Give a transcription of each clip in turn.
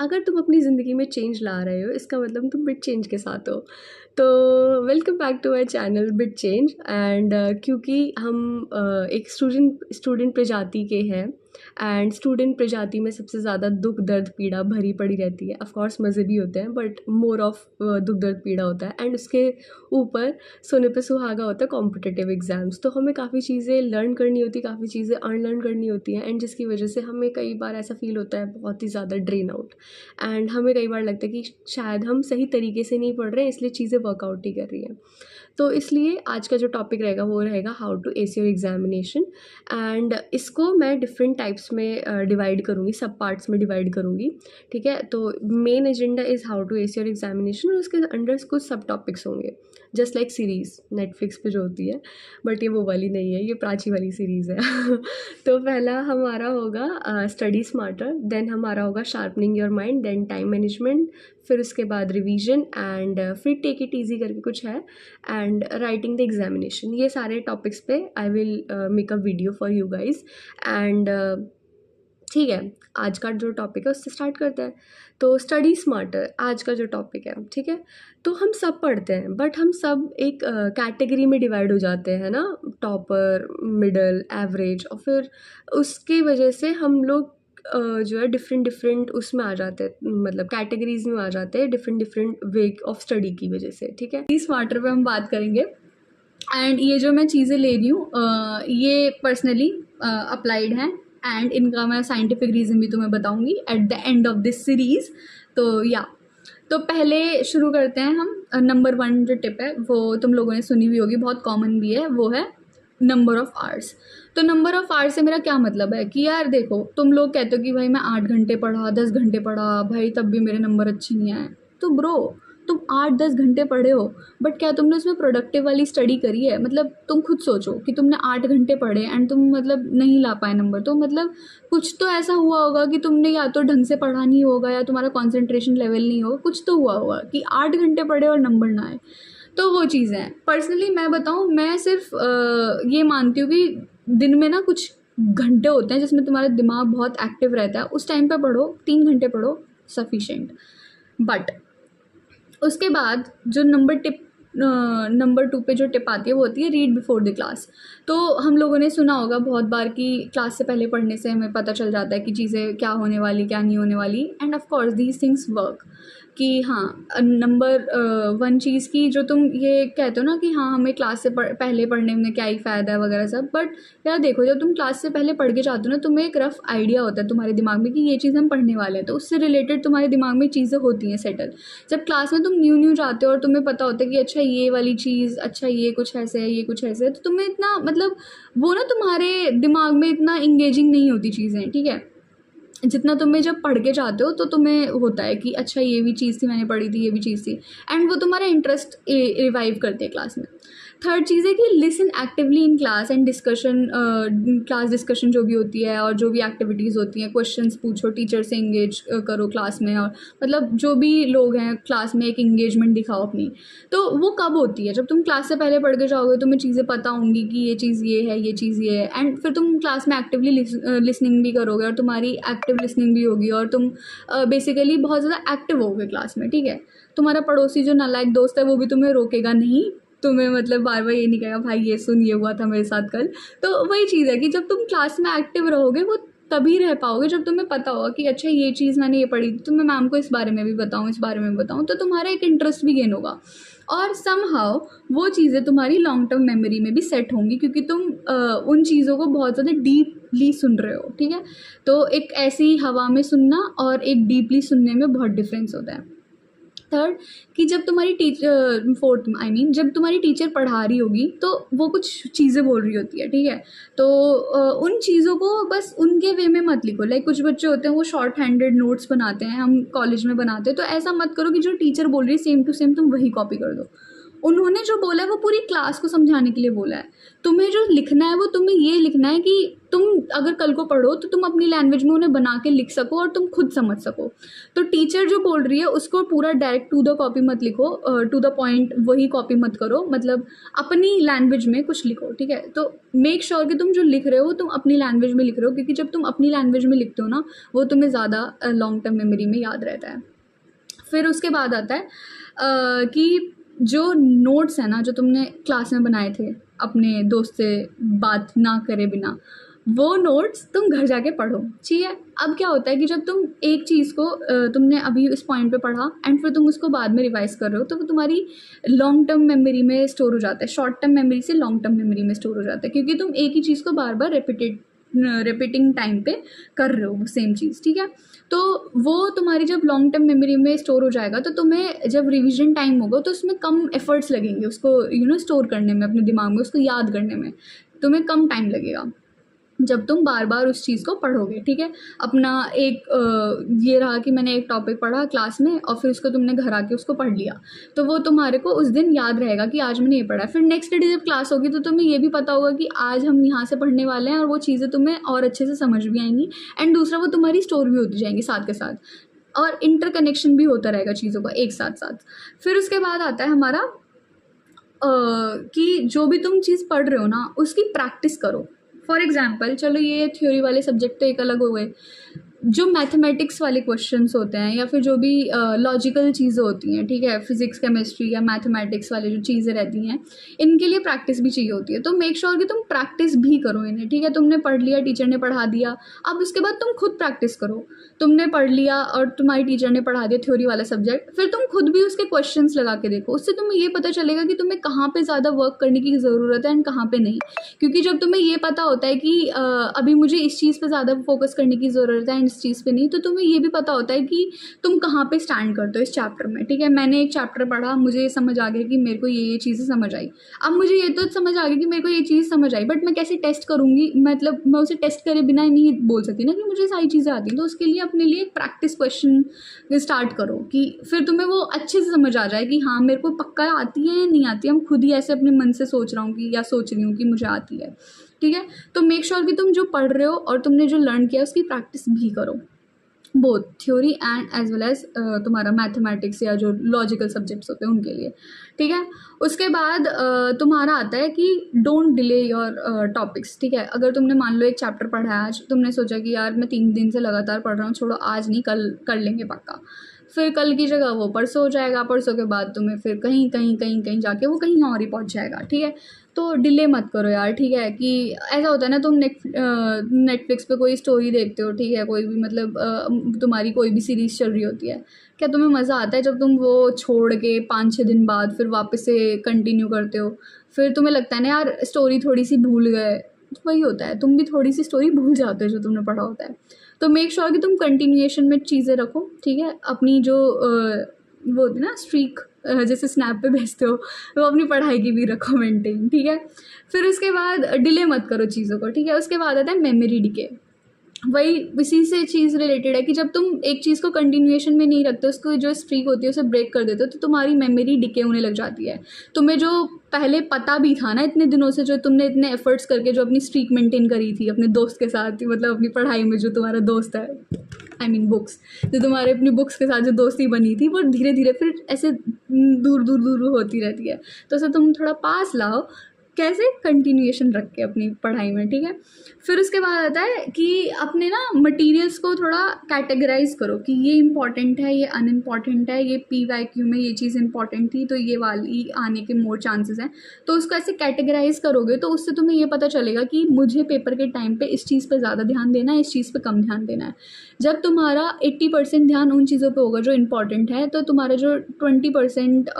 अगर तुम अपनी ज़िंदगी में चेंज ला रहे हो, इसका मतलब तुम बिट चेंज के साथ हो। तो welcome back to my channel bit change. And क्योंकि हम एक स्टूडेंट प्रजाति के हैं, एंड स्टूडेंट प्रजाति में सबसे ज़्यादा दुख दर्द पीड़ा भरी पड़ी रहती है। ऑफ कोर्स मज़े भी होते हैं, बट मोर ऑफ दुख दर्द पीड़ा होता है। एंड उसके ऊपर सोने पे सुहागा होता है कॉम्पिटिटिव एग्ज़ाम्स। तो हमें काफ़ी चीज़ें लर्न करनी होती, काफ़ी चीज़ें अनलर्न करनी होती हैं, एंड जिसकी वजह से हमें कई बार ऐसा फील होता है बहुत ही ज़्यादा ड्रेन आउट। एंड हमें कई बार लगता है कि शायद हम सही तरीके से नहीं पढ़ रहे हैं, इसलिए चीज़ें वर्कआउट नहीं कर रही हैं। तो इसलिए आज का जो टॉपिक रहेगा वो रहेगा how to ace your examination. And इसको मैं डिफरेंट टाइप्स में डिवाइड करूँगी, सब पार्ट्स में डिवाइड करूँगी। ठीक है, तो main agenda is how to ace your examination, और उसके अंडर कुछ सब टॉपिक्स होंगे, जस्ट लाइक सीरीज़ नेटफ्लिक्स पे जो होती है, बट ये वो वाली नहीं है, ये प्राची वाली सीरीज़ है। तो पहला हमारा होगा स्टडी स्मार्टर, देन हमारा होगा sharpening your mind, then time management, फिर उसके बाद रिवीजन, एंड फिर टेक इट ईजी करके कुछ है, एंड राइटिंग द एग्जामिनेशन। ये सारे टॉपिक्स पे I will make a video for you guys. And ठीक है, आज का जो टॉपिक है उससे स्टार्ट करते हैं। तो स्टडी स्मार्टर आज का जो टॉपिक है, ठीक है। तो हम सब पढ़ते हैं, बट हम सब एक कैटेगरी में डिवाइड हो जाते हैं ना, टॉपर, मिडल, एवरेज, और फिर उसकी वजह से हम लोग जो है डिफरेंट उसमें आ जाते हैं, मतलब कैटेगरीज में आ जाते हैं, डिफरेंट वे ऑफ स्टडी की वजह से। ठीक है, स्मार्टर पे हम बात करेंगे। एंड ये जो मैं चीज़ें ले रही हूँ ये पर्सनली अप्लाइड हैं, एंड इनका मैं साइंटिफिक रीज़न भी तुम्हें बताऊंगी at the end of this series. तो पहले शुरू करते हैं हम। नंबर 1 जो टिप है वो तुम लोगों ने सुनी हुई होगी, बहुत कॉमन भी है, वो है नंबर ऑफ़ आवर्स। तो नंबर ऑफ़ आवर्स से मेरा क्या मतलब है कि यार देखो, तुम लोग कहते हो कि भाई मैं 8 घंटे पढ़ा, 10 घंटे पढ़ा, भाई तब भी मेरे नंबर अच्छे नहीं आए। तो ब्रो, तुम 8-10 घंटे पढ़े हो, बट क्या तुमने उसमें प्रोडक्टिव वाली स्टडी करी है? मतलब तुम खुद सोचो कि तुमने 8 घंटे पढ़े एंड तुम मतलब नहीं ला पाए नंबर, तो मतलब कुछ तो ऐसा हुआ होगा कि तुमने या तो ढंग से पढ़ा नहीं होगा, या तुम्हारा कॉन्सेंट्रेशन लेवल नहीं होगा, कुछ तो हुआ होगा कि 8 घंटे पढ़े और नंबर ना आए। तो वो चीज़ें हैं। पर्सनली मैं बताऊँ, मैं सिर्फ ये मानती हूँ कि दिन में ना कुछ घंटे होते हैं जिसमें तुम्हारा दिमाग बहुत एक्टिव रहता है, उस टाइम पे पढ़ो, 3 घंटे पढ़ो, सफिशेंट। बट उसके बाद जो नंबर 2 पे जो टिप आती है वो होती है रीड बिफोर द क्लास। तो हम लोगों ने सुना होगा बहुत बार कि क्लास से पहले पढ़ने से हमें पता चल जाता है कि चीज़ें क्या होने वाली, क्या नहीं होने वाली, end of course these things work. कि हाँ, नंबर 1 चीज़ की जो तुम ये कहते हो ना कि हाँ हमें क्लास से पहले पढ़ने में क्या ही फ़ायदा है वगैरह सब, बट यार देखो, जब तुम क्लास से पहले पढ़ के जाते हो ना, तुम्हें एक रफ़ आइडिया होता है तुम्हारे दिमाग में कि ये चीज़ हम पढ़ने वाले हैं, तो उससे रिलेटेड तुम्हारे दिमाग में चीज़ें होती हैं सेटल। जब क्लास में तुम न्यू जाते हो और तुम्हें पता होता है कि अच्छा ये वाली चीज़, अच्छा ये कुछ ऐसे है, ये कुछ ऐसे है, तो तुम्हें इतना मतलब वो ना तुम्हारे दिमाग में इतना इंगेजिंग नहीं होती चीज़ें, ठीक है। जितना तुम्हें जब पढ़ के जाते हो तो तुम्हें होता है कि अच्छा ये भी चीज़ थी, मैंने पढ़ी थी, ये भी चीज़ थी, एंड वो तुम्हारा इंटरेस्ट रिवाइव करते हैं क्लास में। थर्ड चीज़ है कि listen actively in class and discussion, class discussion जो भी होती है और जो भी एक्टिविटीज़ होती हैं, क्वेश्चंस पूछो, टीचर से इंगेज करो क्लास में, और मतलब जो भी लोग हैं क्लास में एक इंगेजमेंट दिखाओ अपनी। तो वो कब होती है? जब तुम क्लास से पहले पढ़ के जाओगे, तुम्हें चीज़ें पता होंगी कि ये चीज़ ये है, ये चीज़ ये है, एंड फिर तुम क्लास में एक्टिवली लिसनिंग भी करोगे, और तुम्हारी एक्टिव लिसनिंग भी होगी, और तुम बेसिकली बहुत ज़्यादा एक्टिव होगे क्लास में, ठीक है। तुम्हारा पड़ोसी जो नालायक दोस्त है वो भी तुम्हें रोकेगा नहीं, तुम्हें मतलब बार बार ये नहीं कहेगा भाई ये सुन, ये हुआ था मेरे साथ कल। तो वही चीज़ है कि जब तुम क्लास में एक्टिव रहोगे, वो तभी रह पाओगे जब तुम्हें पता होगा कि अच्छा ये चीज़ मैंने ये पढ़ी थी, तो मैं मैम को इस बारे में भी बताऊँ, इस बारे में बताऊँ, तो तुम्हारा एक इंटरेस्ट भी गेन होगा, और समहाउ वो चीज़ें तुम्हारी लॉन्ग टर्म मेमोरी में भी सेट होंगी, क्योंकि तुम उन चीज़ों को बहुत ज़्यादा डीपली सुन रहे हो, ठीक है। तो एक ऐसी हवा में सुनना और एक डीपली सुनने में बहुत डिफरेंस होता है। थर्ड, कि जब तुम्हारी जब तुम्हारी टीचर पढ़ा रही होगी तो वो कुछ चीज़ें बोल रही होती है, ठीक है। तो उन चीज़ों को बस उनके वे में मत लिखो। लाइक कुछ बच्चे होते हैं वो शॉर्ट हैंडेड नोट्स बनाते हैं, हम कॉलेज में बनाते हैं, तो ऐसा मत करो कि जो टीचर बोल रही है सेम टू सेम तुम वही कॉपी कर दो। उन्होंने जो बोला है वो पूरी क्लास को समझाने के लिए बोला है। तुम्हें जो लिखना है वो तुम्हें ये लिखना है कि तुम अगर कल को पढ़ो तो तुम अपनी लैंग्वेज में उन्हें बना के लिख सको और तुम खुद समझ सको। तो टीचर जो बोल रही है उसको पूरा डायरेक्ट टू द कॉपी मत लिखो, टू द पॉइंट वही कॉपी मत करो, मतलब अपनी लैंग्वेज में कुछ लिखो, ठीक है। तो मेक श्योर कि तुम जो लिख रहे हो तुम अपनी लैंग्वेज में लिख रहे हो, क्योंकि जब तुम अपनी लैंग्वेज में लिखते हो ना वो तुम्हें ज़्यादा लॉन्ग टर्म मेमोरी में याद रहता है। फिर उसके बाद आता है कि जो नोट्स है ना जो तुमने क्लास में बनाए थे अपने दोस्त से बात ना करे बिना, वो नोट्स तुम घर जाके पढ़ो, ठीक है। अब क्या होता है कि जब तुम एक चीज़ को तुमने अभी इस पॉइंट पे पढ़ा एंड फिर तुम उसको बाद में रिवाइज कर रहे हो तो वो तुम्हारी लॉन्ग टर्म मेमोरी में स्टोर हो जाता है, शॉर्ट टर्म मेमोरी से लॉन्ग टर्म मेमोरी में स्टोर हो जाता है, क्योंकि तुम एक ही चीज़ को बार बार रिपीटिंग टाइम पे कर रहे हो सेम चीज़, ठीक है। तो वो तुम्हारी जब लॉन्ग टर्म मेमोरी में स्टोर हो जाएगा तो तुम्हें जब रिवीजन टाइम होगा तो उसमें कम एफर्ट्स लगेंगे उसको स्टोर करने में, अपने दिमाग में उसको याद करने में तुम्हें कम टाइम लगेगा जब तुम बार बार उस चीज़ को पढ़ोगे, ठीक है। अपना एक ये रहा कि मैंने एक टॉपिक पढ़ा क्लास में और फिर उसको तुमने घर आके उसको पढ़ लिया, तो वो तुम्हारे को उस दिन याद रहेगा कि आज मैंने ये पढ़ा। फिर नेक्स्ट डे जब क्लास होगी तो तुम्हें ये भी पता होगा कि आज हम यहाँ से पढ़ने वाले हैं और वो चीज़ें तुम्हें और अच्छे से समझ भी आएंगी एंड दूसरा वो तुम्हारी स्टोर भी होती जाएंगी साथ के साथ, और इंटरकनेक्शन भी होता रहेगा चीज़ों का एक साथ साथ। फिर उसके बाद आता है हमारा कि जो भी तुम चीज़ पढ़ रहे हो ना उसकी प्रैक्टिस करो। फॉर एग्जाम्पल चलो ये थ्योरी वाले सब्जेक्ट तो एक अलग हो गए, जो मैथमेटिक्स वाले क्वेश्चंस होते हैं या फिर जो भी लॉजिकल चीज़ें होती हैं, ठीक है, फिजिक्स केमिस्ट्री या मैथमेटिक्स वाले जो चीज़ें रहती हैं इनके लिए प्रैक्टिस भी चाहिए होती है। तो मेक श्योर कि तुम प्रैक्टिस भी करो इन्हें, ठीक है। तुमने पढ़ लिया, टीचर ने पढ़ा दिया, अब उसके बाद तुम खुद प्रैक्टिस करो। तुमने पढ़ लिया और तुम्हारी टीचर ने पढ़ा दिया थ्योरी वाला सब्जेक्ट, फिर तुम खुद भी उसके क्वेश्चंस लगा के देखो, उससे तुम्हें ये पता चलेगा कि तुम्हें कहाँ पे ज़्यादा वर्क करने की ज़रूरत है एंड कहाँ पे नहीं। क्योंकि जब तुम्हें ये पता होता है कि अभी मुझे इस चीज़ पे ज़्यादा फोकस करने की ज़रूरत है एंड इस चीज़ पे नहीं, तो तुम्हें ये भी पता होता है कि तुम कहाँ पे स्टैंड करते हो इस चैप्टर में, ठीक है। मैंने एक चैप्टर पढ़ा, मुझे ये समझ आ गया कि मेरे को ये चीज़ें समझ आई, अब मुझे ये तो समझ आ गया कि मेरे को ये चीज़ समझ आई, बट मैं कैसे टेस्ट करूँगी, मतलब मैं उसे टेस्ट करे बिना नहीं बोल सकती ना कि मुझे सारी चीज़ें आती हैं। तो उसके लिए अपने लिए प्रैक्टिस क्वेश्चन स्टार्ट करो कि फिर तुम्हें वो अच्छे से समझ आ जाए कि हाँ मेरे को पक्का आती है या नहीं आती है। हम खुद ही ऐसे अपने मन से सोच रहा हूँ कि या सोच रही हूँ कि मुझे आती है, ठीक है। तो मेक श्योर कि तुम जो पढ़ रहे हो और तुमने जो लर्न किया उसकी प्रैक्टिस भी करो, both theory and as well as तुम्हारा मैथमेटिक्स या जो लॉजिकल सब्जेक्ट्स होते हैं उनके लिए, ठीक है। उसके बाद तुम्हारा आता है कि डोंट डिले योर टॉपिक्स, ठीक है। अगर तुमने मान लो एक चैप्टर पढ़ा है आज, तुमने सोचा कि यार मैं 3 दिन से लगातार पढ़ रहा हूँ, छोड़ो आज नहीं कल कर लेंगे पक्का, फिर कल की जगह वो परसों हो जाएगा, परसों के बाद तुम्हें फिर कहीं कहीं कहीं कहीं जाके वो कहीं और ही पहुँच जाएगा, ठीक है। तो डिले मत करो यार, ठीक है। कि ऐसा होता है ना, तुम नेटफ्लिक्स पे कोई स्टोरी देखते हो, ठीक है, कोई भी मतलब तुम्हारी कोई भी सीरीज़ चल रही होती है, क्या तुम्हें मज़ा आता है जब तुम वो छोड़ के 5-6 दिन बाद फिर वापस से कंटिन्यू करते हो? फिर तुम्हें लगता है ना यार स्टोरी थोड़ी सी भूल गए, तो वही होता है, तुम भी थोड़ी सी स्टोरी भूल जाते हो जो तुमने पढ़ा होता है। तो मेक श्योर कि तुम कंटिन्यूएशन में चीज़ें रखो, ठीक है। अपनी जो वो होती है ना स्ट्रीक, जैसे स्नैप पे भेजते हो, वो अपनी पढ़ाई की भी रखो मेंटेन, ठीक है। फिर उसके बाद डिले मत करो चीज़ों को, ठीक है। उसके बाद आता है मेमोरी डिके, वही इसी से चीज़ रिलेटेड है कि जब तुम एक चीज़ को कंटिन्यूएशन में नहीं रखते, उसको जो स्ट्रीक होती है उसे ब्रेक कर देते हो, तो तुम्हारी मेमोरी डिके होने लग जाती है। तुम्हें जो पहले पता भी था ना इतने दिनों से, जो तुमने इतने एफर्ट्स करके जो अपनी स्ट्रीक मेंटेन करी थी अपने दोस्त के साथ, मतलब अपनी पढ़ाई में जो तुम्हारा दोस्त है, आई मीन बुक्स, जो तुम्हारे अपनी बुक्स के साथ जो दोस्ती बनी थी वो धीरे धीरे फिर ऐसे दूर दूर दूर होती रहती है। तो उसे तुम थोड़ा पास लाओ, कैसे कंटिन्यूएशन रख के अपनी पढ़ाई में, ठीक है। फिर उसके बाद आता है कि अपने ना मटेरियल्स को थोड़ा कैटेगराइज करो कि ये इंपॉर्टेंट है, ये अनइम्पॉर्टेंट है, ये PYQ में ये चीज़ इंपॉर्टेंट थी तो ये वाली आने के मोर चांसेस हैं। तो उसको ऐसे कैटेगराइज करोगे तो उससे तुम्हें ये पता चलेगा कि मुझे पेपर के टाइम पे इस चीज़ पे ज़्यादा ध्यान देना है, इस चीज़ पे कम ध्यान देना है। जब तुम्हारा 80% ध्यान उन चीज़ों पे होगा जो इंपॉर्टेंट है, तो तुम्हारा जो 20%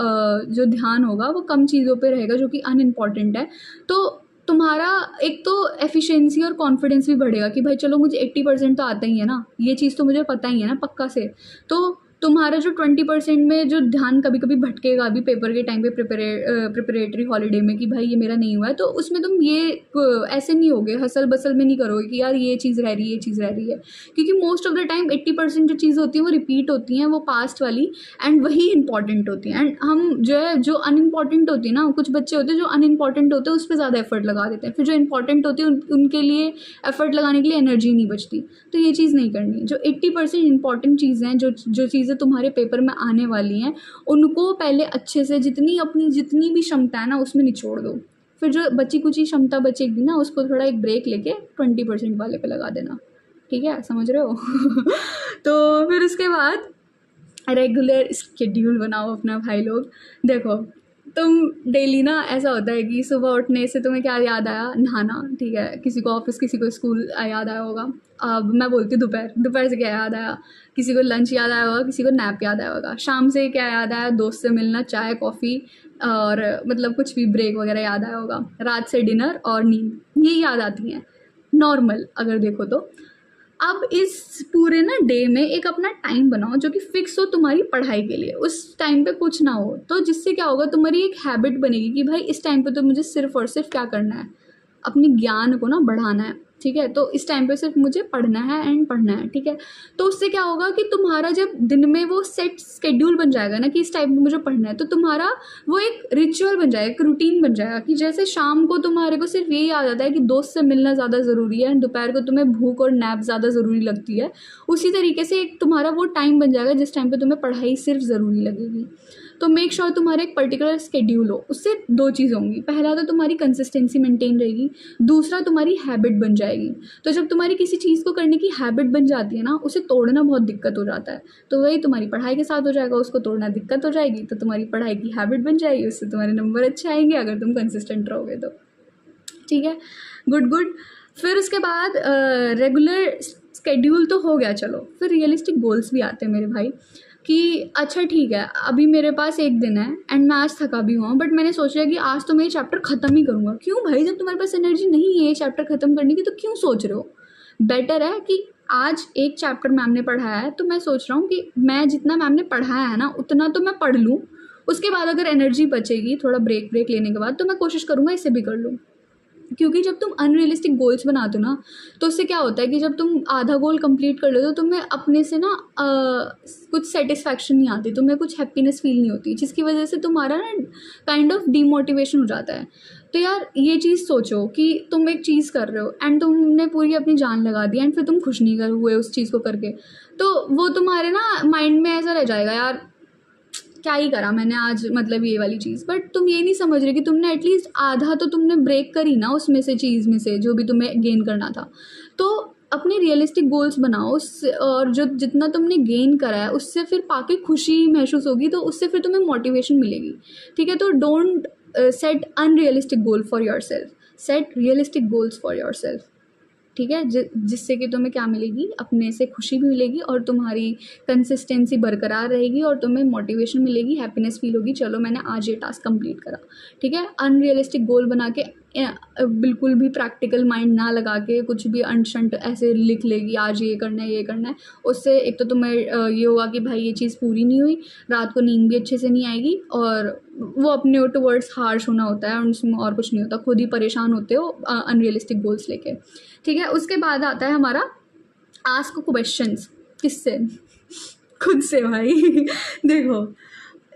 जो ध्यान होगा वो कम चीज़ों पे रहेगा जो कि अनइम्पॉर्टेंट है। तो तुम्हारा एक तो एफिशिएंसी और कॉन्फिडेंस भी बढ़ेगा कि भाई चलो मुझे 80% तो आता ही है ना, ये चीज़ तो मुझे पता ही है ना पक्का से, तो तुम्हारा जो 20% में जो ध्यान कभी कभी भटकेगा अभी पेपर के टाइम पे प्रिपरेटरी हॉलीडे में कि भाई ये मेरा नहीं हुआ है, तो उसमें तुम ये ऐसे नहीं होगे, हसल बसल में नहीं करोगे कि यार ये चीज़ रह रही है, ये चीज़ रह रही है, क्योंकि मोस्ट ऑफ द टाइम 80% जो चीज़ होती है वो रिपीट होती हैं, वो पास्ट वाली, एंड वही इंपॉर्टेंट होती हैं। एंड हम जो है जो अनइम्पॉर्टेंट होती है ना, कुछ बच्चे होते हैं जो अनइम्पॉर्टेंट होते हैं उस पर ज़्यादा एफर्ट लगा देते हैं, फिर जो इंपॉर्टेंट होती है उनके लिए एफर्ट लगाने के लिए एनर्जी नहीं बचती। तो ये चीज़ नहीं करनी। जो 80% इंपॉर्टेंट चीज़ें हैं, जो चीज़ें तुम्हारे पेपर में आने वाली हैं, उनको पहले अच्छे से अपनी जितनी भी क्षमता है ना उसमें निचोड़ दो। फिर जो बची कुची क्षमता बचेगी ना उसको थोड़ा एक ब्रेक लेके 20% वाले पे लगा देना। ठीक है, समझ रहे हो? तो फिर उसके बाद रेगुलर स्केड्यूल बनाओ अपना भाई लोग। देखो, तुम डेली ना ऐसा होता है कि सुबह उठने से तुम्हें क्या याद आया? नहाना, ठीक है, किसी को ऑफिस, किसी को स्कूल याद आया होगा। अब मैं बोलती हूँ दोपहर से क्या याद आया? किसी को लंच याद आया होगा, किसी को नैप याद आया होगा। शाम से क्या याद आया? दोस्त से मिलना, चाय कॉफ़ी, और मतलब कुछ भी ब्रेक वगैरह याद आया होगा। रात से डिनर और नींद, ये याद आती हैं नॉर्मल अगर देखो तो। अब इस पूरे ना डे में एक अपना टाइम बनाओ जो कि फिक्स हो तुम्हारी पढ़ाई के लिए, उस टाइम पे कुछ ना हो, तो जिससे क्या होगा, तुम्हारी एक हैबिट बनेगी कि भाई इस टाइम पे तो मुझे सिर्फ और सिर्फ क्या करना है, अपने ज्ञान को ना बढ़ाना है। ठीक है, तो इस टाइम पे सिर्फ मुझे पढ़ना है एंड पढ़ना है। ठीक है, तो उससे क्या होगा कि तुम्हारा जब दिन में वो सेट स्केड्यूल बन जाएगा ना कि इस टाइम पे मुझे पढ़ना है, तो तुम्हारा वो एक रिचुअल बन जाएगा, एक रूटीन बन जाएगा कि जैसे शाम को तुम्हारे को सिर्फ यही याद आता है कि दोस्त से मिलना ज़्यादा ज़रूरी है एंड दोपहर को तुम्हें भूख और नैप ज़्यादा ज़रूरी लगती है, उसी तरीके से एक तुम्हारा वो टाइम बन जाएगा जिस टाइम पर तुम्हें पढ़ाई सिर्फ ज़रूरी लगेगी। तो मेक श्योर तुम्हारा एक पर्टिकुलर स्केड्यूल हो। उससे दो चीज़ होंगी, पहला तो तुम्हारी कंसिस्टेंसी मेंटेन रहेगी, दूसरा तुम्हारी हैबिट बन जाएगी। तो जब तुम्हारी किसी चीज़ को करने की हैबिट बन जाती है ना, उसे तोड़ना बहुत दिक्कत हो जाता है। तो वही तुम्हारी पढ़ाई के साथ हो जाएगा, उसको तोड़ना दिक्कत हो जाएगी, तो तुम्हारी पढ़ाई की हैबिट बन जाएगी, उससे तुम्हारे नंबर अच्छे आएंगे अगर तुम कंसिस्टेंट रहोगे तो। ठीक है, गुड। फिर उसके बाद रेगुलर स्केड्यूल तो हो गया, चलो फिर रियलिस्टिक गोल्स भी आते हैं मेरे भाई कि अच्छा ठीक है, अभी मेरे पास एक दिन है एंड मैं आज थका भी हुआ, बट मैंने सोचा कि आज तो मैं ये चैप्टर ख़त्म ही करूँगा। क्यों भाई, जब तुम्हारे पास एनर्जी नहीं है ये चैप्टर ख़त्म करने की तो क्यों सोच रहे हो? बेटर है कि आज एक चैप्टर मैम ने पढ़ाया है तो मैं सोच रहा हूँ कि मैं जितना मैम ने पढ़ाया है ना उतना तो मैं पढ़ लूँ, उसके बाद अगर एनर्जी बचेगी थोड़ा ब्रेक लेने के बाद तो मैं कोशिश करूँगा इसे भी कर लूँ। क्योंकि जब तुम अनरियलिस्टिक गोल्स बनाते हो ना, तो उससे क्या होता है कि जब तुम आधा गोल कंप्लीट कर लेते हो तो तुम्हें अपने से ना कुछ सेटिस्फैक्शन नहीं आती, तुम्हें कुछ हैप्पीनेस फील नहीं होती, जिसकी वजह से तुम्हारा ना काइंड ऑफ डीमोटिवेशन हो जाता है। तो यार ये चीज़ सोचो कि तुम एक चीज़ कर रहे हो एंड तुमने पूरी अपनी जान लगा दी एंड फिर तुम खुश नहीं कर हुए उस चीज़ को करके, तो वो तुम्हारे ना माइंड में ऐसा रह जाएगा, यार क्या ही करा मैंने आज, मतलब ये वाली चीज़। बट तुम ये नहीं समझ रहे कि तुमने एटलीस्ट आधा तो तुमने ब्रेक करी ना उसमें से, चीज़ में से जो भी तुम्हें गेन करना था। तो अपने रियलिस्टिक गोल्स बनाओ उससे, और जो जितना तुमने गेन करा है उससे फिर पाके खुशी महसूस होगी, तो उससे फिर तुम्हें मोटिवेशन मिलेगी। ठीक है, तो don't set unrealistic goal for your self, set realistic goals for your self. ठीक है, जिससे कि तुम्हें क्या मिलेगी, अपने से खुशी भी मिलेगी और तुम्हारी कंसिस्टेंसी बरकरार रहेगी और तुम्हें मोटिवेशन मिलेगी, हैप्पीनेस फील होगी, चलो मैंने आज ये टास्क कंप्लीट करा। ठीक है, अनरियलिस्टिक गोल बना के बिल्कुल भी प्रैक्टिकल माइंड ना लगा के कुछ भी अनशंट ऐसे लिख लेगी आज ये करना है ये करना है, उससे एक तो तुम्हें ये होगा कि भाई ये चीज़ पूरी नहीं हुई, रात को नींद भी अच्छे से नहीं आएगी, और वो अपने टुवर्ड्स हार्श होना होता है और उसमें और कुछ नहीं होता, खुद ही परेशान होते हो अनरियलिस्टिक गोल्स लेके। ठीक है, उसके बाद आता है हमारा आस्क क्वेश्चंस। किससे? खुद से भाई। देखो,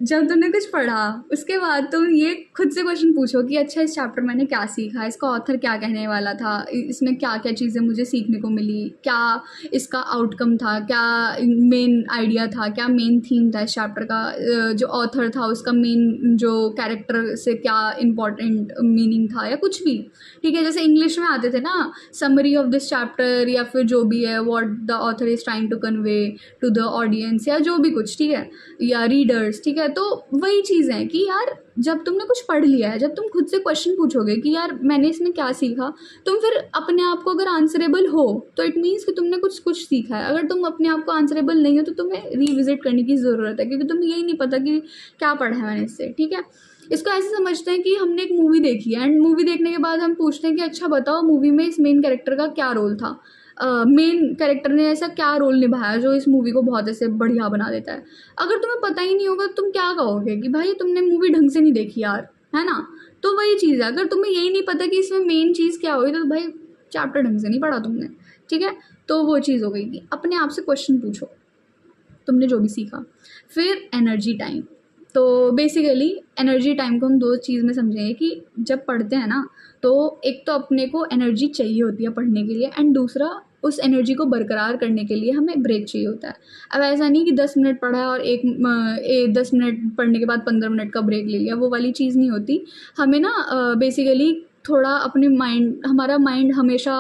जब तुमने कुछ पढ़ा उसके बाद तुम ये खुद से क्वेश्चन पूछो कि अच्छा इस चैप्टर मैंने क्या सीखा, इसका ऑथर क्या कहने वाला था, इसमें क्या क्या चीज़ें मुझे सीखने को मिली, क्या इसका आउटकम था, क्या मेन आइडिया था, क्या मेन थीम था इस चैप्टर का, जो ऑथर था उसका मेन जो कैरेक्टर से क्या इम्पोर्टेंट मीनिंग था या कुछ भी। ठीक है, जैसे इंग्लिश में आते थे ना समरी ऑफ दिस चैप्टर, या फिर जो भी है what the author is trying to convey to the audience, या जो भी कुछ, ठीक है, या रीडर्स। ठीक है, तो वही चीज़ है कि यार जब तुमने कुछ पढ़ लिया है, जब तुम खुद से क्वेश्चन पूछोगे कि यार मैंने इसमें क्या सीखा, तुम फिर अपने आप को अगर आंसरेबल हो तो इट मीन्स कि तुमने कुछ सीखा है। अगर तुम अपने आप को आंसरेबल नहीं हो तो तुम्हें रिविजिट करने की ज़रूरत है, क्योंकि तुम्हें यही नहीं पता कि क्या पढ़ा है मैंने इससे। ठीक है, इसको ऐसे समझते हैं कि हमने एक मूवी देखी है एंड मूवी देखने के बाद हम पूछते हैं कि अच्छा बताओ मूवी में इस मेन कैरेक्टर का क्या रोल था। मेन कैरेक्टर ने ऐसा क्या रोल निभाया जो इस मूवी को बहुत ऐसे बढ़िया बना देता है। अगर तुम्हें पता ही नहीं होगा तुम क्या कहोगे कि भाई तुमने मूवी ढंग से नहीं देखी यार, है ना। तो वही चीज़ है, अगर तुम्हें यही नहीं पता कि इसमें मेन चीज़ क्या हुई तो भाई चैप्टर ढंग से नहीं पढ़ा तुमने, ठीक है। तो वो चीज़ हो गई कि अपने आप से क्वेश्चन पूछो तुमने जो भी सीखा। फिर एनर्जी टाइम, तो बेसिकली एनर्जी टाइम को हम दो चीज़ में समझेंगे कि जब पढ़ते हैं ना तो एक तो अपने को एनर्जी चाहिए होती है पढ़ने के लिए, एंड दूसरा उस एनर्जी को बरकरार करने के लिए हमें ब्रेक चाहिए होता है। अब ऐसा नहीं कि 10 मिनट पढ़ा है और 10 मिनट पढ़ने के बाद 15 मिनट का ब्रेक ले लिया, वो वाली चीज़ नहीं होती। हमें ना बेसिकली थोड़ा अपने हमारा माइंड हमेशा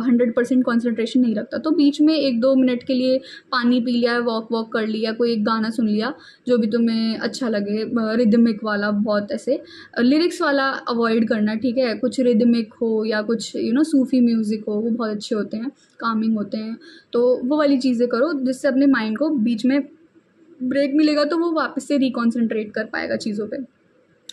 100% कॉन्सेंट्रेशन नहीं रखता, तो बीच में 1-2 मिनट के लिए पानी पी लिया, वॉक कर लिया, कोई एक गाना सुन लिया जो भी तुम्हें अच्छा लगे, रिदमिक वाला, बहुत ऐसे लिरिक्स वाला अवॉइड करना, ठीक है। कुछ रिदमिक हो या कुछ सूफ़ी म्यूज़िक हो, वो बहुत अच्छे होते हैं, कामिंग होते हैं। तो वो वाली चीज़ें करो जिससे अपने माइंड को बीच में ब्रेक मिलेगा तो वो वापस से रिकॉन्सेंट्रेट कर पाएगा चीज़ों पे।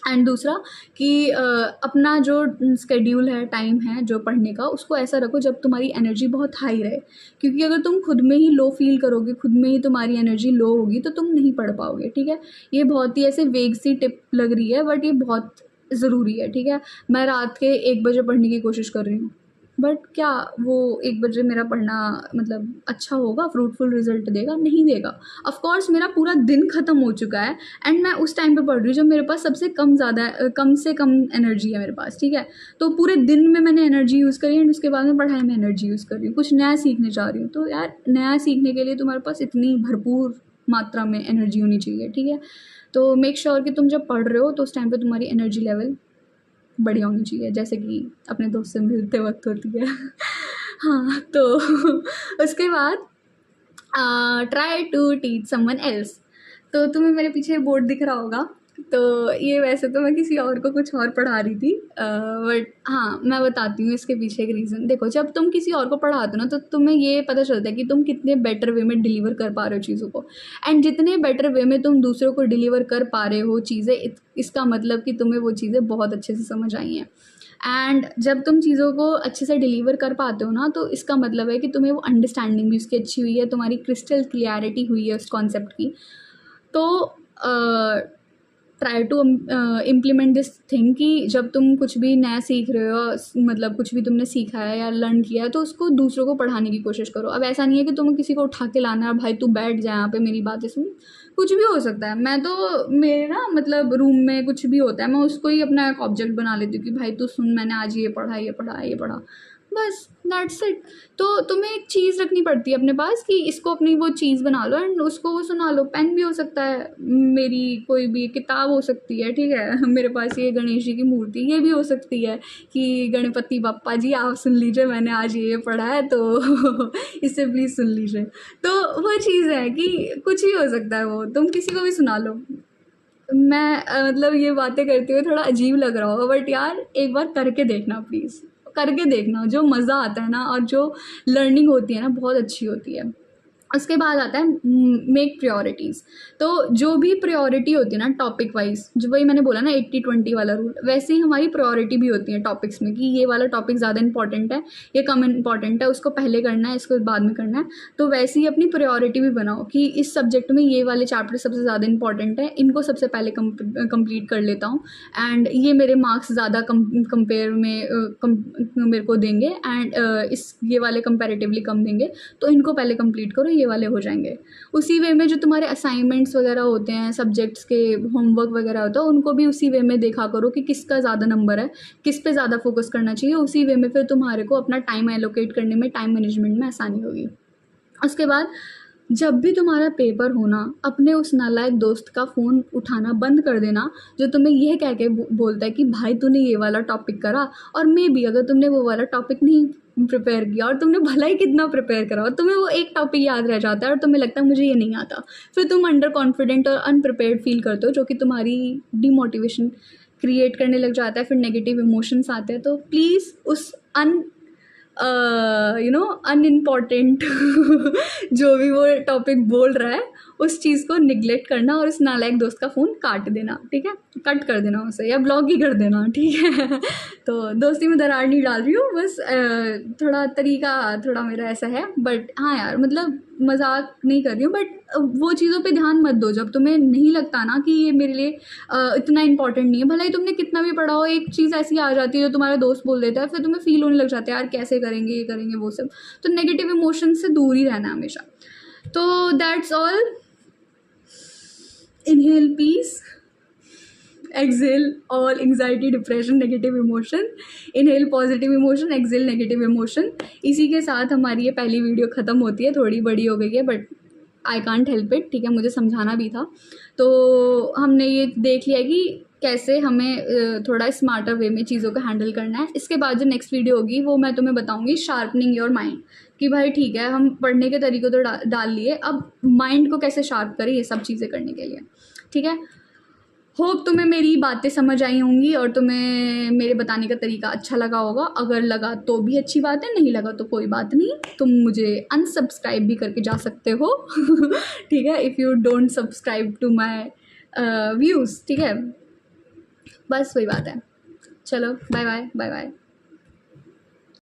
एंड दूसरा कि अपना जो स्केड्यूल है, टाइम है जो पढ़ने का, उसको ऐसा रखो जब तुम्हारी एनर्जी बहुत हाई रहे, क्योंकि अगर तुम खुद में ही लो फील करोगे, खुद में ही तुम्हारी एनर्जी लो होगी तो तुम नहीं पढ़ पाओगे, ठीक है। ये बहुत ही ऐसे वेग सी टिप लग रही है बट ये बहुत ज़रूरी है, ठीक है। मैं रात के 1 बजे पढ़ने की कोशिश कर रही हूँ, बट क्या वो 1 बजे मेरा पढ़ना मतलब अच्छा होगा, फ्रूटफुल रिजल्ट देगा? नहीं देगा। ऑफ कोर्स मेरा पूरा दिन ख़त्म हो चुका है एंड मैं उस टाइम पे पढ़ रही हूँ जब मेरे पास सबसे कम से कम एनर्जी है मेरे पास, ठीक है। तो पूरे दिन में मैंने एनर्जी यूज़ करी एंड उसके बाद में पढ़ाई में एनर्जी यूज़ कर रही हूँ, कुछ नया सीखने जा रही हूँ। तो यार नया सीखने के लिए तुम्हारे पास इतनी भरपूर मात्रा में एनर्जी होनी चाहिए, ठीक है। तो मेक श्योर कि तुम जब पढ़ रहे हो तो उस टाइम पर तुम्हारी एनर्जी लेवल बढ़िया होनी चाहिए, जैसे कि अपने दोस्त से मिलते वक्त होती है। हाँ, तो उसके बाद try to teach someone else. तो तुम्हें मेरे पीछे बोर्ड दिख रहा होगा, तो ये वैसे तो मैं किसी और को कुछ और पढ़ा रही थी, बट हाँ मैं बताती हूँ इसके पीछे एक रीज़न। देखो, जब तुम किसी और को पढ़ाते हो ना तो तुम्हें ये पता चलता है कि तुम कितने बेटर वे में डिलीवर कर पा रहे हो चीज़ों को, एंड जितने बेटर वे में तुम दूसरों को डिलीवर कर पा रहे हो चीज़ें, इसका मतलब कि तुम्हें वो चीज़ें बहुत अच्छे से समझ आई हैं। एंड जब तुम चीज़ों को अच्छे से डिलीवर कर पाते हो ना तो इसका मतलब है कि तुम्हें वो अंडरस्टैंडिंग भी उसकी अच्छी हुई है, तुम्हारी क्रिस्टल क्लियरिटी हुई है उस कॉन्सेप्ट की। तो try to implement this thing कि जब तुम कुछ भी नया सीख रहे हो, मतलब कुछ भी तुमने सीखा है या लर्न किया है, तो उसको दूसरों को पढ़ाने की कोशिश करो। अब ऐसा नहीं है कि तुम्हें किसी को उठा के लाना है, भाई तू बैठ जा यहाँ पे मेरी बातें सुन, कुछ भी हो सकता है। मैं तो मेरे ना मतलब रूम में कुछ भी होता है मैं उसको ही अपना एक ऑब्जेक्ट बना लेती हूँ कि भाई तू सुन, मैंने आज ये पढ़ा, ये पढ़ा, ये पढ़ा, बस दैट्स इट। तो तुम्हें एक चीज़ रखनी पड़ती है अपने पास कि इसको अपनी वो चीज़ बना लो एंड उसको वो सुना लो। पेन भी हो सकता है, मेरी कोई भी किताब हो सकती है, ठीक है। मेरे पास ये गणेश जी की मूर्ति, ये भी हो सकती है कि गणपति बप्पा जी आप सुन लीजिए, मैंने आज ये पढ़ा है तो इससे प्लीज़ सुन लीजिए। तो वो चीज़ है कि कुछ भी हो सकता है, वो तुम किसी को भी सुना लो। मैं मतलब ये बातें करते हुए थोड़ा अजीब लग रहा होगा बट यार एक बार करके देखना, प्लीज़ करके देखना, जो मज़ा आता है ना और जो लर्निंग होती है ना बहुत अच्छी होती है। उसके बाद आता है मेक प्रायोरिटीज़। तो जो भी प्रायोरिटी होती है ना टॉपिक वाइज, जो वही मैंने बोला ना 80-20 वाला रूल, वैसे ही हमारी प्रायोरिटी भी होती है टॉपिक्स में कि ये वाला टॉपिक ज़्यादा इंपॉर्टेंट है, ये कम इंपॉर्टेंट है, उसको पहले करना है, इसको बाद में करना है। तो वैसे ही अपनी प्रायोरिटी भी बनाओ कि इस सब्जेक्ट में ये वाले चैप्टर सबसे ज़्यादा इंपॉर्टेंट है, इनको सबसे पहले कंप्लीट कर लेता हूँ एंड ये मेरे मार्क्स ज़्यादा कंपेयर में मेरे को देंगे एंड ये वाले कंपेरेटिवली कम देंगे, तो इनको पहले कंप्लीट करो, ये वाले हो जाएंगे। उसी वे में जो तुम्हारे असाइनमेंट्स वगैरह होते हैं, सब्जेक्ट्स के होमवर्क वगैरह होता है, उनको भी उसी वे में देखा करो कि किसका ज़्यादा नंबर है, किस पे ज़्यादा फोकस करना चाहिए। उसी वे में फिर तुम्हारे को अपना टाइम एलोकेट करने में, टाइम मैनेजमेंट में आसानी होगी। उसके बाद जब भी तुम्हारा पेपर होना, अपने उस नालायक दोस्त का फ़ोन उठाना बंद कर देना जो तुम्हें यह कह के बोलता है कि भाई तूने ये वाला टॉपिक करा, और मे बी अगर तुमने वो वाला टॉपिक नहीं प्रिपेयर किया और तुमने भला ही कितना प्रिपेयर करा और तुम्हें वो एक टॉपिक याद रह जाता है और तुम्हें लगता है मुझे ये नहीं आता, फिर तुम अंडर कॉन्फिडेंट और अनप्रिपेयर्ड फील करते हो, जो कि तुम्हारी डीमोटिवेशन क्रिएट करने लग जाता है, फिर नेगेटिव इमोशंस आते हैं। तो प्लीज़ उस अनइम्पॉर्टेंट जो भी वो टॉपिक बोल रहा है उस चीज़ को निगलेक्ट करना और उस नालायक दोस्त का फ़ोन काट देना, ठीक है, कट कर देना उसे या ब्लॉक ही कर देना, ठीक है। तो दोस्ती में दरार नहीं डाल रही हूँ, बस थोड़ा तरीका थोड़ा मेरा ऐसा है, बट हाँ यार मतलब मजाक नहीं कर रही हूँ, बट वो चीज़ों पे ध्यान मत दो जब तुम्हें नहीं लगता ना कि ये मेरे लिए इतना इंपॉर्टेंट नहीं है। भला ही तुमने कितना भी पढ़ा हो, एक चीज़ ऐसी आ जाती है जो तुम्हारा दोस्त बोल देता है, फिर तुम्हें फील होने लग जाता है यार कैसे करेंगे, ये करेंगे, वो सब। तो नेगेटिव इमोशन से दूर ही रहना हमेशा। तो that's all. Inhale peace, exhale all anxiety, depression, negative emotion, inhale positive emotion, exhale negative emotion। इसी के साथ हमारी ये पहली वीडियो ख़त्म होती है, थोड़ी बड़ी हो गई है but I can't help it, ठीक है, मुझे समझाना भी था। तो हमने ये देख लिया कि कैसे हमें थोड़ा स्मार्टर वे में चीज़ों को हैंडल करना है। इसके बाद जो नेक्स्ट वीडियो होगी वो मैं तुम्हें बताऊंगी शार्पनिंग योर माइंड, कि भाई ठीक है हम पढ़ने के तरीक़ों तो डाल लिए, अब माइंड को कैसे शार्प करें ये सब चीज़ें करने के लिए, ठीक है। होप तुम्हें मेरी बातें समझ आई होंगी और तुम्हें मेरे बताने का तरीका अच्छा लगा होगा। अगर लगा तो भी अच्छी बात है, नहीं लगा तो कोई बात नहीं, तुम मुझे अनसब्सक्राइब भी करके जा सकते हो ठीक है, if you don't subscribe to my views, ठीक है, बस वही बात है। चलो बाय बाय बाय बाय।